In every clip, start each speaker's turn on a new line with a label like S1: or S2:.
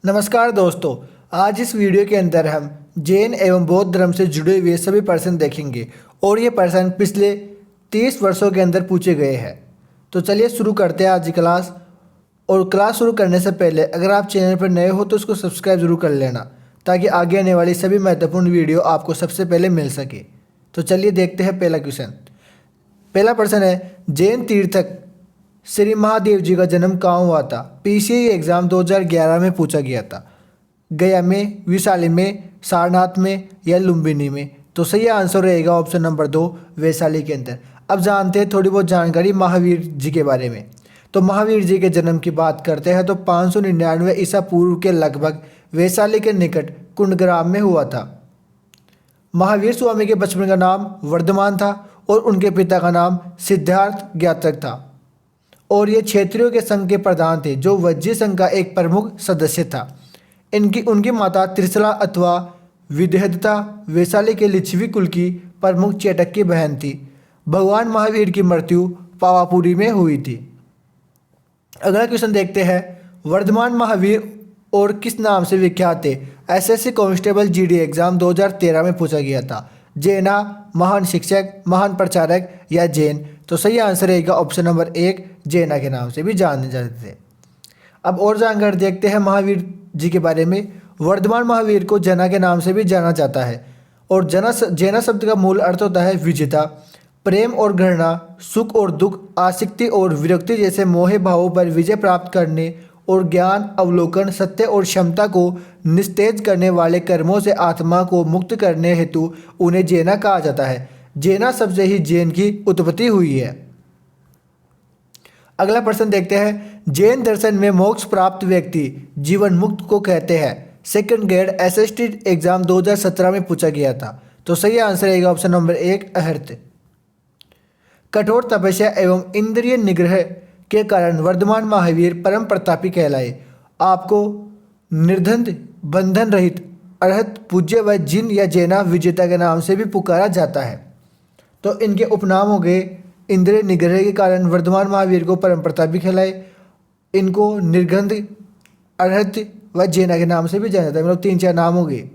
S1: नमस्कार दोस्तों। आज इस वीडियो के अंदर हम जैन एवं बौद्ध धर्म से जुड़े हुए सभी प्रश्न देखेंगे और ये प्रश्न पिछले 30 वर्षों के अंदर पूछे गए हैं। तो चलिए शुरू करते हैं आज की क्लास। और क्लास शुरू करने से पहले अगर आप चैनल पर नए हो तो उसको सब्सक्राइब जरूर कर लेना ताकि आगे आने वाली सभी महत्वपूर्ण वीडियो आपको सबसे पहले मिल सके। तो चलिए देखते हैं पहला क्वेश्चन। पहला प्रश्न है, जैन तीर्थक श्री महादेव जी का जन्म कहाँ हुआ था? पीसीआई एग्जाम 2011 में पूछा गया था। गया में, वैशाली में, सारनाथ में या लुम्बिनी में? तो सही आंसर रहेगा ऑप्शन नंबर 2, वैशाली के अंदर। अब जानते हैं थोड़ी बहुत जानकारी महावीर जी के बारे में। तो महावीर जी के जन्म की बात करते हैं तो 599 ईसा पूर्व के लगभग वैशाली के निकट कुंडग्राम में हुआ था। महावीर स्वामी के बचपन का नाम वर्धमान था और उनके पिता का नाम सिद्धार्थ ज्ञातक था और ये क्षेत्रियों के संघ के प्रधान थे जो वज्जी संघ का एक प्रमुख सदस्य था। उनकी माता त्रिशला अथवा विदेहदता वैशाली के लिच्छवी कुल की प्रमुख चेटक की बहन थी। भगवान महावीर की मृत्यु पावापुरी में हुई थी। अगला क्वेश्चन देखते हैं, वर्धमान महावीर और किस नाम से विख्यात थे? एसएससी कांस्टेबल जीडी एग्जाम 2013 में पूछा गया था। जैना, महान शिक्षक, महान प्रचारक या जैन? तो सही आंसर रहेगा ऑप्शन नंबर 1, जैना के नाम से भी जाने जाते थे। अब और जानकारी देखते हैं महावीर जी के बारे में। वर्धमान महावीर को जना के नाम से भी जाना जाता है और जैना शब्द का मूल अर्थ होता है विजेता। प्रेम और घृणा, सुख और दुख, आसक्ति और विरक्ति जैसे मोह भावों पर विजय प्राप्त करने और ज्ञान, अवलोकन, सत्य और क्षमता को निस्तेज करने वाले कर्मों से आत्मा को मुक्त करने हेतु उन्हें जैना कहा जाता है। जैना शब्द से ही जैन की उत्पत्ति हुई है। अगला प्रश्न देखते हैं, जैन दर्शन में मोक्ष प्राप्त व्यक्ति जीवन मुक्त को कहते हैं। सेकंड ग्रेड एसएसटी एग्जाम 2017 में पूछा गया था। तो सही आंसर रहेगा ऑप्शन नंबर 1, अहर्त। कठोर तपस्या एवं इंद्रिय निग्रह के कारण वर्धमान महावीर परम प्रतापी कहलाए। आपको निर्धन, बंधन रहित, अरहत, पूज्य व जिन या जैना विजेता के नाम से भी पुकारा जाता है। तो इनके उपनाम हो गए, इंद्रिय निग्रह के कारण वर्धमान महावीर को परम प्रतापी कहलाए, इनको निर्गंध, अरहत व जैना के नाम से भी जाना जाता है। मतलब 3-4 नाम हो गए।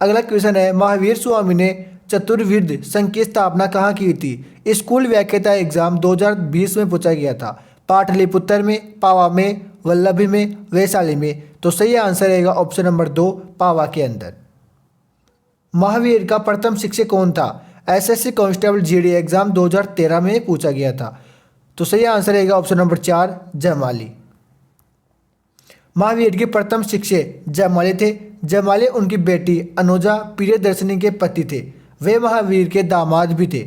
S1: अगला क्वेश्चन है, महावीर स्वामी ने चतुर्विद संघ की स्थापना कहाँ की थी? स्कूल व्याख्याता एग्जाम 2020 में पूछा गया था। पाटलिपुत्र में, पावा में, वल्लभी में, वैशाली में? तो सही आंसर रहेगा ऑप्शन नंबर 2, पावा के अंदर। महावीर का प्रथम शिक्षक कौन था? एसएससी कांस्टेबल जीडी एग्जाम 2013 में पूछा गया था। तो सही आंसर रहेगा ऑप्शन नंबर 4, जयमाली। महावीर के प्रथम शिक्षक जयमाली थे। जयमाली उनकी बेटी अनुजा प्रियदर्शनी के पति थे। वे महावीर के दामाद भी थे।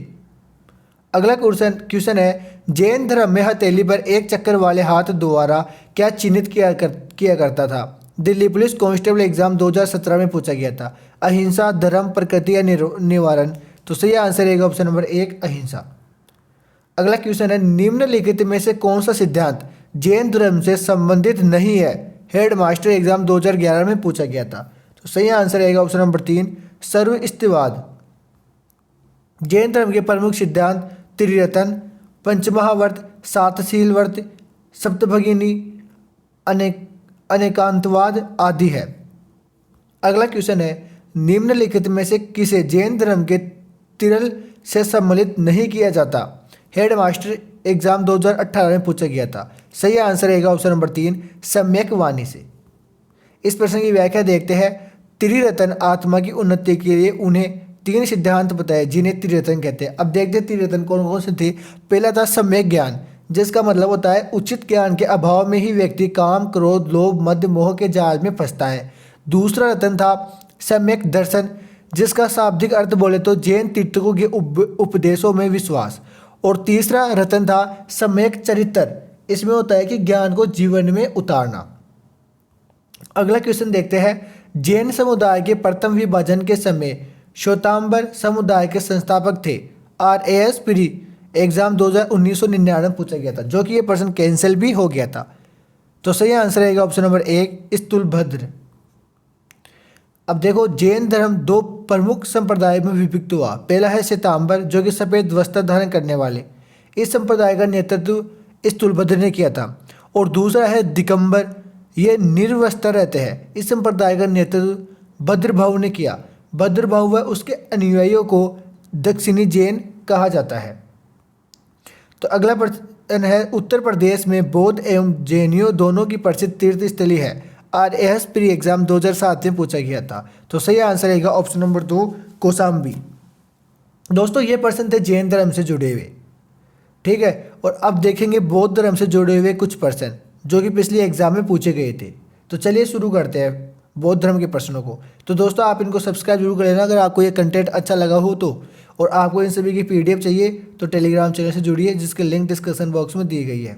S1: अगला क्वेश्चन है, जैन धर्म में हथेली पर एक चक्कर वाले हाथ द्वारा क्या चिन्हित किया करता था? दिल्ली पुलिस कांस्टेबल एग्जाम 2017 में पूछा गया था। अहिंसा, धर्म, प्रकृति या निवारण? तो सही आंसर रहेगा ऑप्शन नंबर 1, अहिंसा। अगला क्वेश्चन है, निम्नलिखित में से कौन सा सिद्धांत जैन धर्म से संबंधित नहीं है? हेडमास्टर एग्जाम 2011 में पूछा गया था। तो सही आंसर रहेगा ऑप्शन नंबर 3, सर्वस्तिवाद। जैन धर्म के प्रमुख सिद्धांत त्रिरत्न, पंचमहाव्रत, सातशील व्रत, सप्तभगिनी, अनेकांतवाद आदि है। अगला क्वेश्चन है, निम्नलिखित में से किसे जैन धर्म के तिरल से सम्मिलित नहीं किया जाता? हेडमास्टर एग्जाम 2018 में पूछा गया था। सही आंसर रहेगा ऑप्शन नंबर 3, सम्यक वाणी से। इस प्रश्न की व्याख्या देखते हैं। त्रिरत्न आत्मा की उन्नति के लिए उन्हें 3 सिद्धांत बताए जिन्हें त्रिरत्न कहते हैं। अब देखते हैं त्रिरत्न कौन कौन से थे। पहला था सम्यक ज्ञान, जिसका मतलब होता है उचित ज्ञान के अभाव में ही व्यक्ति काम, क्रोध, लोभ, मद, मोह के जाल में फंसता है। दूसरा रत्न था सम्यक दर्शन, जिसका शाब्दिक अर्थ बोले तो जैन तीर्थकों के उपदेशों में विश्वास। और तीसरा रत्न था सम्यक चरित्र, इसमें होता है कि ज्ञान को जीवन में उतारना। अगला क्वेश्चन देखते हैं, जैन समुदाय के प्रथम विभाजन के समय श्वेतांबर समुदाय के संस्थापक थे। RAS प्री एग्जाम 1999 में पूछा गया था, जो कि ये प्रश्न कैंसिल भी हो गया था। तो सही आंसर रहेगा ऑप्शन नंबर 1, स्थूलभद्र। अब देखो, जैन धर्म 2 प्रमुख संप्रदाय में विभक्त हुआ। पहला है श्वेतांबर, जो कि सफ़ेद वस्त्र धारण करने वाले। इस संप्रदाय का नेतृत्व स्थूलभद्र ने किया था। और दूसरा है दिगंबर, ये निर्वस्त्र रहते हैं। इस संप्रदाय का नेतृत्व भद्रभाव ने किया। भद्रभाव व उसके अनुयायियों को दक्षिणी जैन कहा जाता है। तो अगला प्रश्न है, उत्तर प्रदेश में बौद्ध एवं जैनियों दोनों की प्रसिद्ध तीर्थ स्थली है। RAS प्री एग्जाम 2007 में पूछा गया था। तो सही आंसर रहेगा ऑप्शन नंबर 2 कौशाम्बी। दोस्तों ये प्रश्न थे जैन धर्म से जुड़े हुए, ठीक है। और अब देखेंगे बौद्ध धर्म से जुड़े हुए कुछ प्रश्न जो कि पिछले एग्जाम में पूछे गए थे। तो चलिए शुरू करते हैं बौद्ध धर्म के प्रश्नों को। तो दोस्तों आप इनको सब्सक्राइब जरूर कर लेना अगर आपको ये कंटेंट अच्छा लगा हो तो। और आपको इन सभी की PDF चाहिए तो टेलीग्राम चैनल से जुड़िए जिसकी लिंक डिस्क्रिप्शन बॉक्स में दी गई है।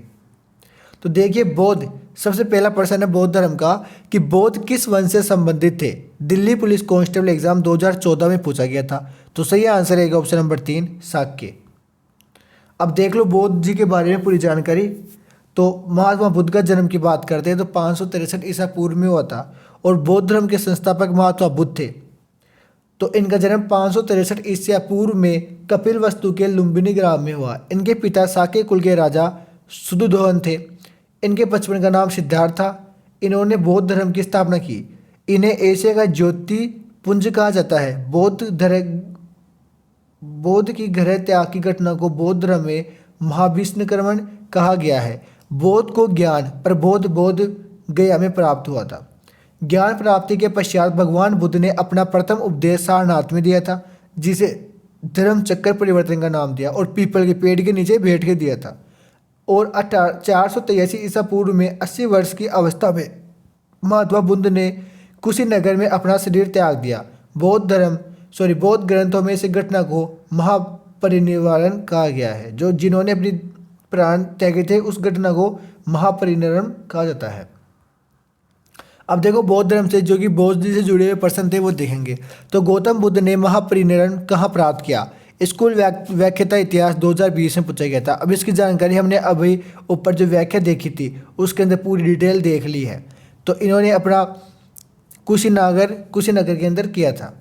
S1: तो देखिए बौद्ध, सबसे पहला प्रश्न है बौद्ध धर्म का कि बौद्ध किस वंश से संबंधित थे। दिल्ली पुलिस कांस्टेबल एग्जाम 2014 में पूछा गया था। तो सही आंसर रहेगा ऑप्शन नंबर 3 शाक्य। अब देख लो बौद्ध जी के बारे में पूरी जानकारी। तो महात्मा बुद्ध का जन्म की बात करते हैं तो 563 ईसा पूर्व में हुआ था और बौद्ध धर्म के संस्थापक महात्मा बुद्ध थे। तो इनका जन्म 563 ईसा पूर्व में कपिलवस्तु के लुम्बिनी ग्राम में हुआ। इनके पिता साके कुल के राजा शुद्धोधन थे। इनके बचपन का नाम सिद्धार्थ था। इन्होंने बौद्ध धर्म की स्थापना की। इन्हें एशिया का ज्योति पुंज कहा जाता है। बौद्ध की गृह त्याग की घटना को बौद्ध धर्म में महाविष्णुकर्मण कहा गया है। बौद्ध को ज्ञान प्रबोध बोध गया में प्राप्त हुआ था। ज्ञान प्राप्ति के पश्चात भगवान बुद्ध ने अपना प्रथम उपदेश सारनाथ में दिया था, जिसे धर्म चक्र परिवर्तन का नाम दिया और पीपल के पेड़ के नीचे बैठ के दिया था। और 483 ईसा पूर्व में 80 वर्ष की अवस्था में महात्मा बुद्ध ने कुशीनगर में अपना शरीर त्याग दिया। बौद्ध ग्रंथों में इस घटना को महापरिनिर्वाण कहा गया है। जो जिन्होंने अपनी प्राण त्यागे थे उस घटना को महापरिनिर्वाण कहा जाता है। अब देखो बौद्ध धर्म से जो कि बौद्ध जी से जुड़े हुए प्रश्न थे वो देखेंगे। तो गौतम बुद्ध ने महापरिनिर्वाण कहाँ प्राप्त किया। स्कूल व्याख्याता इतिहास 2020 में पूछा गया था। अब इसकी जानकारी हमने अभी ऊपर जो व्याख्या देखी थी उसके अंदर पूरी डिटेल देख ली है। तो इन्होंने अपना कुशीनगर के अंदर किया था।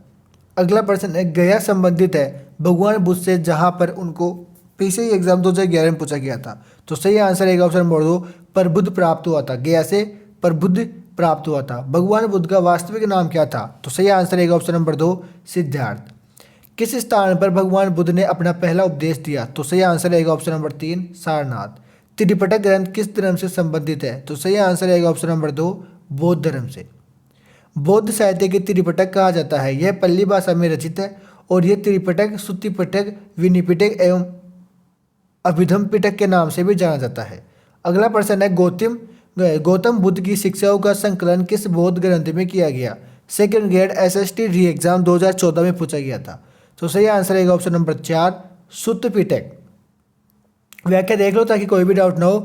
S1: अगला प्रश्न है गया संबंधित है भगवान बुद्ध से, जहाँ पर उनको पीछे ही एग्जाम 2011 में पूछा गया था। तो सही आंसर रहेगा ऑप्शन नंबर 2 प्रबुद्ध प्राप्त हुआ था। गया से प्रबुद्ध प्राप्त हुआ था। भगवान बुद्ध का वास्तविक नाम क्या था। तो सही आंसर रहेगा ऑप्शन नंबर 2 सिद्धार्थ। किस स्थान पर भगवान बुद्ध ने अपना पहला उपदेश दिया। तो सही आंसर रहेगा ऑप्शन नंबर 3 सारनाथ। त्रिपिटक ग्रंथ किस धर्म से संबंधित है। तो सही आंसर रहेगा ऑप्शन नंबर 2 बौद्ध धर्म से। बौद्ध साहित्य के त्रिपिटक कहा जाता है। यह पल्ली भाषा में रचित है और यह त्रिपिटक सुत्तिपिटक विनिपिटक एवं अभिधम पिटक के नाम से भी जाना जाता है। अगला प्रश्न है गौतम बुद्ध की शिक्षाओं का संकलन किस बौद्ध ग्रंथ में किया गया। सेकंड ग्रेड SST री एग्जाम 2014 में पूछा गया था। तो सही आंसर रहेगा ऑप्शन नंबर 4 सुत्त पिटक। व्याख्या देख लो ताकि कोई भी डाउट ना हो।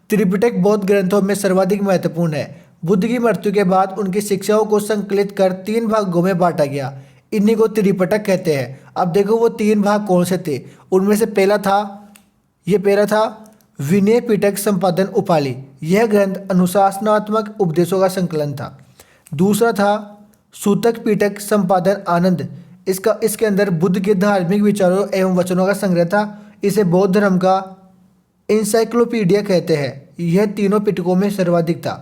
S1: त्रिपिटक बौद्ध ग्रंथों में सर्वाधिक महत्वपूर्ण है। बुद्ध की मृत्यु के बाद उनकी शिक्षाओं को संकलित कर 3 भागों में बांटा गया। इन्हीं को त्रिपिटक कहते हैं। अब देखो वो 3 भाग कौन से थे। उनमें से पहला था विनय पिटक संपादन उपालि। यह ग्रंथ अनुशासनात्मक उपदेशों का संकलन था। दूसरा था सूतक पिटक संपादन आनंद। इसके अंदर बुद्ध के धार्मिक विचारों एवं वचनों का संग्रह था। इसे बौद्ध धर्म का इंसाइक्लोपीडिया कहते हैं। यह तीनों पिटकों में सर्वाधिक था।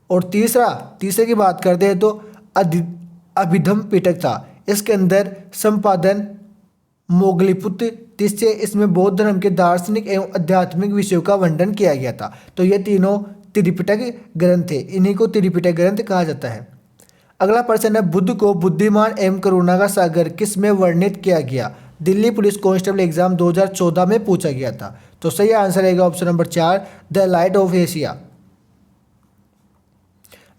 S1: और तीसरे की बात करते हैं तो अभिधम पिटक था। इसके अंदर संपादन मोगलीपुत्र जिससे इसमें बौद्ध धर्म के दार्शनिक एवं आध्यात्मिक विषयों का वर्णन किया गया था। तो ये तीनों त्रिपिटक ग्रंथ थे। इन्हीं को त्रिपिटक ग्रंथ कहा जाता है। अगला प्रश्न है बुद्ध को बुद्धिमान एवं करुणा का सागर किस में वर्णित किया गया। दिल्ली पुलिस कांस्टेबल एग्जाम 2014 में पूछा गया था। तो सही आंसर रहेगा option number 4 the light of Asia.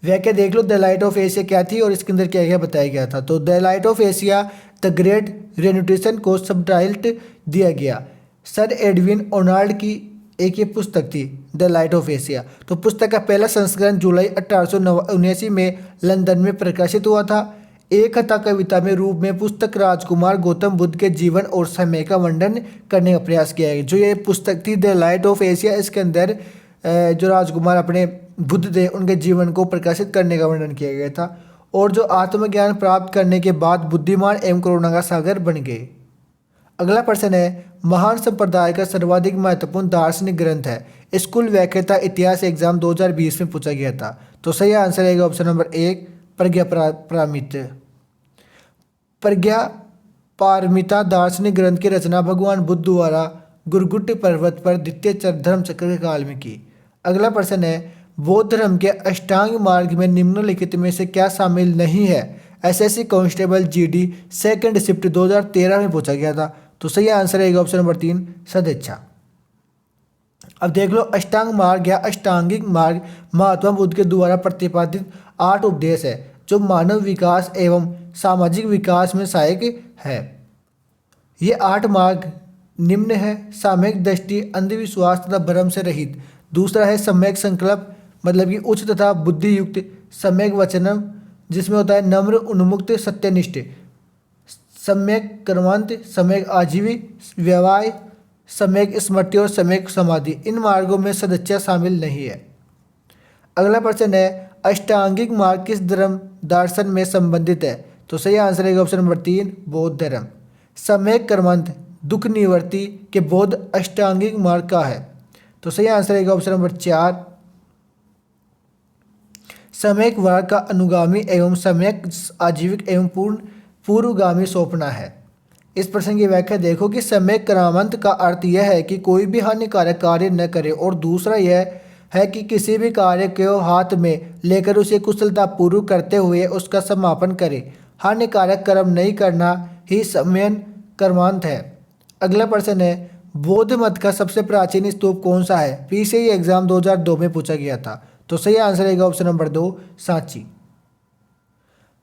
S1: व्याख्या देख लो द लाइट ऑफ एशिया क्या थी और इसके अंदर क्या क्या बताया गया था। तो the light of Asia the great renunciation को सबटाइटल दिया गया। सर एडविन ओनाल्ड की एक ये पुस्तक थी द लाइट ऑफ एशिया। तो पुस्तक का पहला संस्करण जुलाई 1879 में लंदन में प्रकाशित हुआ था। एक कथा कविता में रूप में पुस्तक राजकुमार गौतम बुद्ध के जीवन और समय का वर्णन करने का प्रयास किया गया। जो ये पुस्तक थी द लाइट ऑफ एशिया, इसके अंदर जो राजकुमार अपने बुद्ध थे उनके जीवन को प्रकाशित करने का वर्णन किया गया था। और जो आत्मज्ञान प्राप्त करने के बाद बुद्धिमान एवं करुणा का सागर बन गए। अगला प्रश्न है महान संप्रदाय का सर्वाधिक महत्वपूर्ण दार्शनिक ग्रंथ है। स्कूल व्याख्याता इतिहास एग्जाम 2020 में पूछा गया था। तो सही आंसर रहेगा ऑप्शन नंबर 1 प्रज्ञा पारमिता। प्रज्ञा पारमिता दार्शनिक ग्रंथ की रचना भगवान बुद्ध द्वारा गुरगुट पर्वत पर द्वितीय धर्म चक्र के काल में की। अगला प्रश्न है बौद्ध धर्म के अष्टांग मार्ग में निम्नलिखित में से क्या शामिल नहीं है। SSC constable GD second shift 2013 में पूछा गया था। तो सही आंसर रहेगा ऑप्शन नंबर 3 सदिच्छा। अब देख लो अष्टांग मार्ग या अष्टांगिक मार्ग महात्मा बुद्ध के द्वारा प्रतिपादित 8 उपदेश है जो मानव विकास एवं सामाजिक विकास में सहायक है। ये 8 मार्ग निम्न है। सामयिक दृष्टि, अंधविश्वास तथा भ्रम से रहित। दूसरा है सम्यक संकल्प, मतलब कि उच्च तथा बुद्धि युक्त। सम्यक वचनम, जिसमें होता है नम्र, उन्मुक्त, सत्यनिष्ठ। सम्यक कर्मांत, सम्यक आजीवी, व्यवहार, सम्यक स्मृति और सम्यक समाधि। इन मार्गों में सदिच्छा शामिल नहीं है। अगला प्रश्न है अष्टांगिक मार्ग किस धर्म दर्शन में संबंधित है। तो सही आंसर है ऑप्शन नंबर 3 बौद्ध धर्म। सम्यक कर्मांत दुख निवृत्ति के बौद्ध अष्टांगिक मार्ग का है। तो सही आंसर है ऑप्शन नंबर 4 सम्यक मार्ग का अनुगामी एवं सम्यक आजीविक एवं पूर्वगामी सौंपना है। इस प्रश्न की व्याख्या देखो कि सम्यक कर्मांत का अर्थ यह है कि कोई भी हानिकारक कार्य न करे, और दूसरा यह है कि किसी भी कार्य को हाथ में लेकर उसे कुशलतापूर्वक करते हुए उसका समापन करे। हानिकारक कर्म नहीं करना ही सम्यक कर्मांत है। अगला प्रश्न है बौद्ध मत का सबसे प्राचीन स्तूप कौन सा है। पीसीआई एग्जाम 2002 में पूछा गया था। तो सही आंसर रहेगा ऑप्शन नंबर 2 सांची।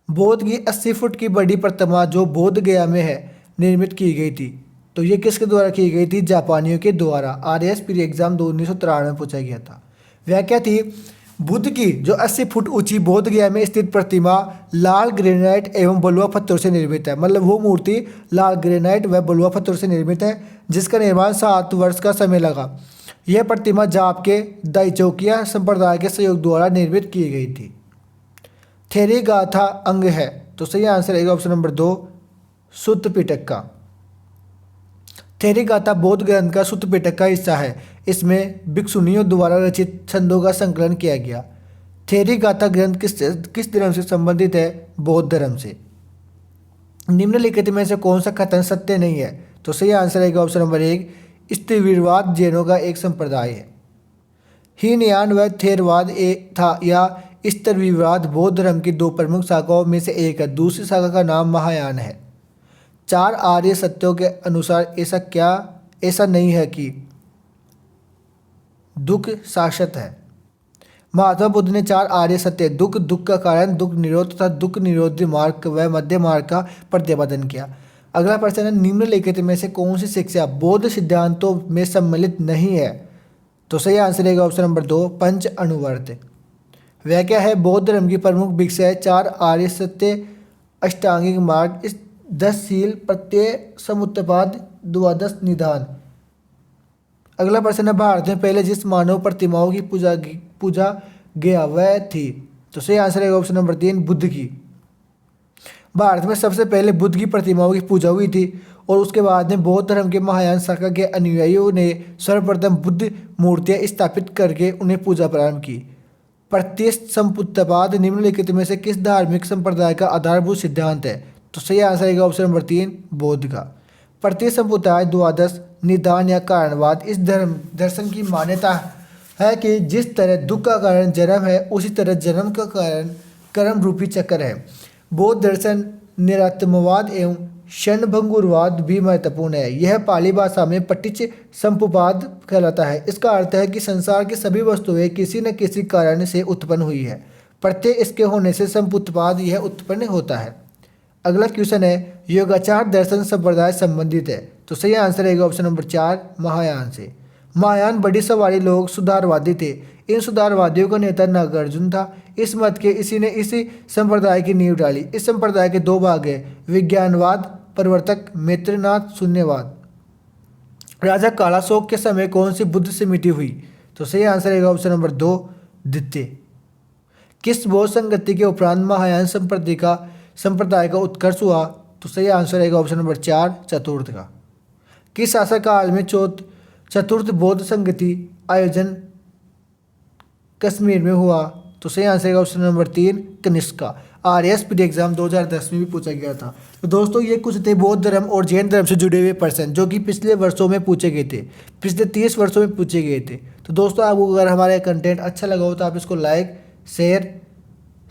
S1: बौद्ध की 80 फुट की बड़ी प्रतिमा जो बोध गया में है निर्मित की गई थी। तो ये किसके द्वारा की गई थी। जापानियों के द्वारा। आरएएस प्री एग्जाम 1993 में पूछा गया था। व्याख्या थी बुद्ध की जो 80 फुट ऊंची बोध गया में स्थित प्रतिमा लाल ग्रेनाइट एवं बलुआ पत्थर से निर्मित है। मतलब वो मूर्ति लाल ग्रेनाइट व बलुआ पत्थर से निर्मित है जिसका निर्माण 7 वर्ष का समय लगा। यह प्रतिमा जाप के दाइचौकिया संप्रदाय के सहयोग द्वारा निर्मित की गई थी। थेरी गाथा अंग है। तो सही आंसर रहेगा ऑप्शन नंबर 2 सुत्त पिटक का। थेरी गाथा बौद्ध ग्रंथ का सुत्त पिटक का हिस्सा है। इसमें भिक्षुनियों द्वारा रचित छंदों का संकलन किया गया। थेरी गाथा ग्रंथ किस धर्म से संबंधित है। बौद्ध धर्म से। निम्नलिखित में से कौन सा कथन सत्य नहीं है। तो सही आंसर रहेगा ऑप्शन नंबर 1 स्त्रीवीरवाद जैनों का एक संप्रदाय है। हीनयान व थेरवाद था या स्त्रीवीरवाद बौद्ध धर्म की 2 प्रमुख शाखाओं में से एक है। दूसरी शाखा का नाम महायान है। 4 आर्य सत्यों के अनुसार ऐसा नहीं है कि दुख शाश्वत है। महात्मा बुद्ध ने 4 आर्य सत्य दुख का कारण, दुख निरोध तथा दुख निरोधी मार्ग व मध्य मार्ग का प्रतिपादन किया। अगला प्रश्न है निम्नलिखित में से कौन सी शिक्षा बौद्ध सिद्धांतों में सम्मिलित नहीं है। तो सही आंसर रहेगा ऑप्शन नंबर 2 पंच अनुवर्त। व्याख्या है बौद्ध धर्म की प्रमुख भिक्षा है 4 आर्य सत्य, अष्टांगिक मार्ग, 10 शील, प्रत्यय, समुत्पाद, द्वादश निदान। अगला प्रश्न है भारत में पहले जिस मानव प्रतिमाओं की पूजा गया वह थी। तो सही आंसर है ऑप्शन नंबर 3 बुद्ध की। भारत में सबसे पहले बुद्ध की प्रतिमाओं की पूजा हुई थी और उसके बाद में बौद्ध धर्म के महायान शाखा के अनुयायियों ने सर्वप्रथम बुद्ध मूर्तियां स्थापित करके उन्हें पूजा प्रारंभ की। प्रत्यक्ष संपुत्तपाद निम्नलिखित में से किस धार्मिक संप्रदाय का आधारभूत सिद्धांत है। तो सही आंसर रहेगा ऑप्शन नंबर 3 बौद्ध का। प्रत्यक्ष संप्रदाय द्वादश निदान या कारणवाद इस दर्शन की मान्यता है कि जिस तरह दुख का कारण जन्म है उसी तरह जन्म का कारण कर्म रूपी चक्र है। बौद्ध दर्शन निरात्मवाद एवं क्षणभंगुरवाद भी महत्वपूर्ण है। यह पाली भाषा में पटिच संपुपाद कहलाता है। इसका अर्थ है कि संसार की सभी वस्तुएं किसी न किसी कारण से उत्पन्न हुई है। प्रत्यय इसके होने से संपुत्पाद यह उत्पन्न होता है। अगला क्वेश्चन है योगाचार दर्शन संप्रदाय संबंधित है। तो सही आंसर रहेगा ऑप्शन नंबर 4 महायान से। महायान बड़ी सवारी लोग सुधारवादी थे। इन सुधारवादियों का नेता नागार्जुन था। इस मत के इसी संप्रदाय की नींव डाली। इस संप्रदाय के 2 भाग है विज्ञानवाद प्रवर्तक, मैत्रेयनाथ शून्यवाद। राजा कालाशोक के समय कौन सी बुद्ध समिति हुई। तो सही आंसर रहेगा ऑप्शन नंबर 2 द्वितीय। किस बौद्ध संगति के उपरांत महायान संप्रदाय का उत्कर्ष हुआ। तो सही आंसर रहेगा ऑप्शन नंबर 4 चतुर्थ का। किस शासक काल में चतुर्थ बौद्ध संगति आयोजन कश्मीर में हुआ। तो सही आंसर का option number 3 Kanishka. RASPD exam 2010 में भी पूछा गया था। तो दोस्तों ये कुछ थे बौद्ध धर्म और जैन धर्म से जुड़े हुए पर्सन जो कि पिछले वर्षों में पूछे गए थे, पिछले 30 वर्षों में पूछे गए थे। तो दोस्तों आपको अगर हमारा कंटेंट अच्छा लगा हो तो आप इसको लाइक, शेयर,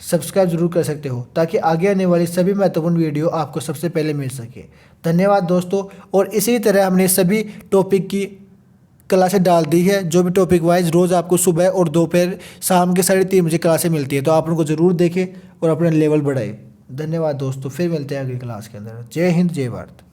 S1: सब्सक्राइब जरूर कर सकते हो ताकि आगे आने वाली सभी महत्वपूर्ण वीडियो आपको सबसे पहले मिल सके। धन्यवाद दोस्तों। और इसी तरह हमने सभी टॉपिक की क्लासें डाल दी है, जो भी टॉपिक वाइज रोज़ आपको सुबह और दोपहर शाम के 3:30 बजे क्लासें मिलती है। तो आप उनको ज़रूर देखें और अपना लेवल बढ़ाएं। धन्यवाद दोस्तों, फिर मिलते हैं अगली क्लास के अंदर। जय हिंद, जय भारत।